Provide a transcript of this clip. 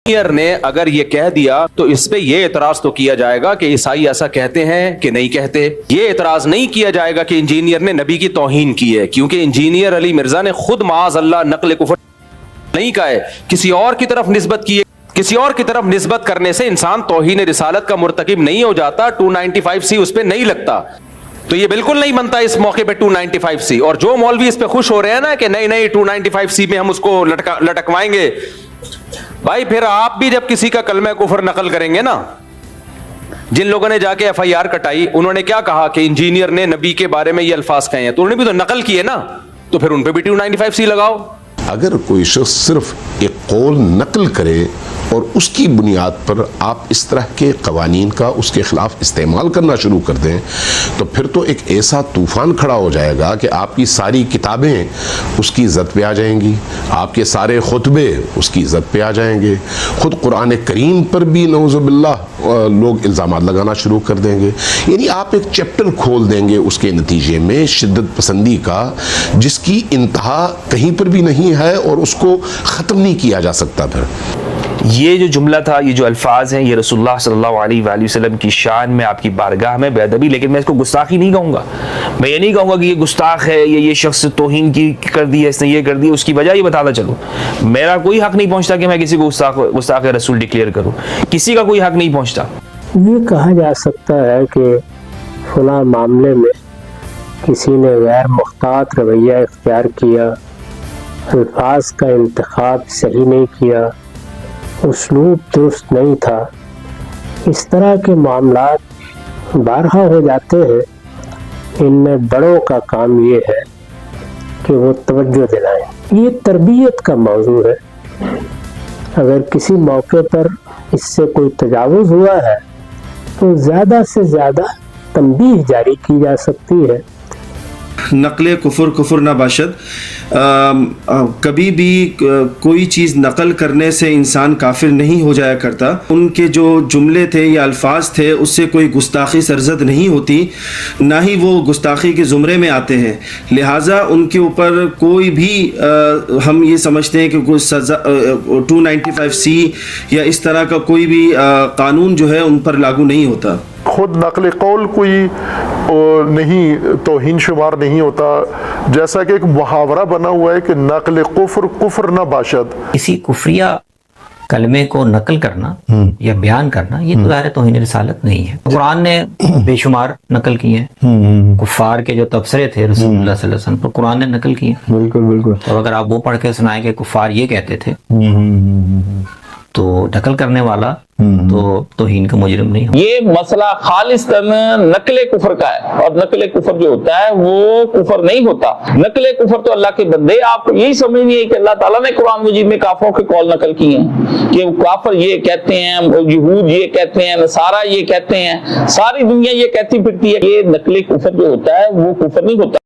نے اگر یہ کہہ دیا تو اس پہ یہ اعتراض تو کیا جائے گا کہ عیسائی ایسا کہتے ہیں کہ نہیں کہتے. یہ اعتراض نہیں کیا جائے گا کہ انجینئر نے نبی کی توہین کی ہے، کیونکہ انجینئر علی مرزا نے خود معاذ اللہ نقل کفر نہیں کہا ہے، کسی اور کی طرف نسبت کی ہے. کسی اور کی طرف نسبت کرنے سے انسان توہین رسالت کا مرتکب نہیں ہو جاتا. 295C اس پہ نہیں لگتا، تو یہ بالکل نہیں بنتا اس موقع پہ 295C. اور جو مولوی اس پہ خوش ہو رہے ہیں نا کہ نہیں 295C میں ہم اس کو لٹکوائیں گے، بھائی پھر آپ بھی جب کسی کا کلمہ کفر نقل کریں گے نا، جن لوگوں نے جا کے FIR کٹائی انہوں نے کیا کہا کہ انجینئر نے نبی کے بارے میں یہ الفاظ کہے ہیں، تو انہوں نے بھی تو نقل کیے نا، تو پھر ان پہ بھی 295C لگاؤ. اگر کوئی شخص صرف ایک قول نقل کرے اور اس کی بنیاد پر آپ اس طرح کے قوانین کا اس کے خلاف استعمال کرنا شروع کر دیں تو پھر تو ایک ایسا طوفان کھڑا ہو جائے گا کہ آپ کی ساری کتابیں اس کی عزت پہ آ جائیں گی، آپ کے سارے خطبے اس کی عزت پہ آ جائیں گے، خود قرآن کریم پر بھی نعوذ باللہ لوگ الزامات لگانا شروع کر دیں گے. یعنی آپ ایک چیپٹر کھول دیں گے اس کے نتیجے میں شدت پسندی کا، جس کی انتہا کہیں پر بھی نہیں ہے اور اس کو ختم نہیں کیا جا سکتا. پھر یہ جو جملہ تھا، یہ جو الفاظ ہیں، یہ رسول اللہ صلی اللہ علیہ وآلہ وسلم کی شان میں، آپ کی بارگاہ میں بے ادبی، لیکن میں اس کو گستاخی نہیں کہوں گا. میں یہ نہیں کہوں گا کہ یہ گستاخ ہے، یہ شخص توہین کی کر دی ہے، اس نے یہ کر دی. اس کی وجہ یہ بتاتا چلوں، میرا کوئی حق نہیں پہنچتا کہ میں کسی کو گستاخ رسول ڈکلیئر کروں، کسی کا کوئی حق نہیں پہنچتا. یہ کہا جا سکتا ہے کہ فلاں معاملے میں کسی نے غیر محتاط رویہ اختیار کیا، الفاظ کا انتخاب صحیح نہیں کیا، اسلوب درست نہیں تھا. اس طرح کے معاملات بارہا ہو جاتے ہیں. ان میں بڑوں کا کام یہ ہے کہ وہ توجہ دلائیں. یہ تربیت کا موضوع ہے. اگر کسی موقع پر اس سے کوئی تجاوز ہوا ہے تو زیادہ سے زیادہ تنبیہ جاری کی جا سکتی ہے. نقل کفر نہ باشد. کبھی بھی کوئی چیز نقل کرنے سے انسان کافر نہیں ہو جایا کرتا. ان کے جو جملے تھے یا الفاظ تھے اس سے کوئی گستاخی سرزد نہیں ہوتی، نہ ہی وہ گستاخی کے زمرے میں آتے ہیں. لہٰذا ان کے اوپر کوئی بھی ہم یہ سمجھتے ہیں کہ کوئی سزا 295C یا اس طرح کا کوئی بھی قانون جو ہے ان پر لاگو نہیں ہوتا. خود نقل قول کوئی نہیں توہین شمار نہیں ہوتا، جیسا کہ ایک محاورہ بنا ہوا ہے کہ نقل کفر نہ باشد. کسی کفریہ کلمے کو نقل کرنا یا بیان کرنا یہ تو ظاہر توہین رسالت نہیں ہے. قرآن نے بے شمار نقل کیے ہیں، کفار کے جو تبصرے تھے رسول اللہ صلی اللہ علیہ وسلم پر قرآن نے نقل کیے. بالکل. تو اگر آپ وہ پڑھ کے سنائیں کہ کفار یہ کہتے تھے تو نقل کرنے والا تو توہین کا مجرم نہیں ہو. یہ مسئلہ خالصتاً نقل کفر کا ہے، اور نقل کفر جو ہوتا ہے وہ کفر نہیں ہوتا. نقل کفر تو اللہ کے بندے، آپ یہی سمجھنی کہ اللہ تعالیٰ نے قرآن مجید میں کافروں کے قول نقل کیے ہیں کہ کافر یہ کہتے ہیں، یہود یہ کہتے ہیں، نصارہ یہ کہتے ہیں، ساری دنیا یہ کہتی پھرتی ہے. یہ نقل کفر جو ہوتا ہے وہ کفر نہیں ہوتا.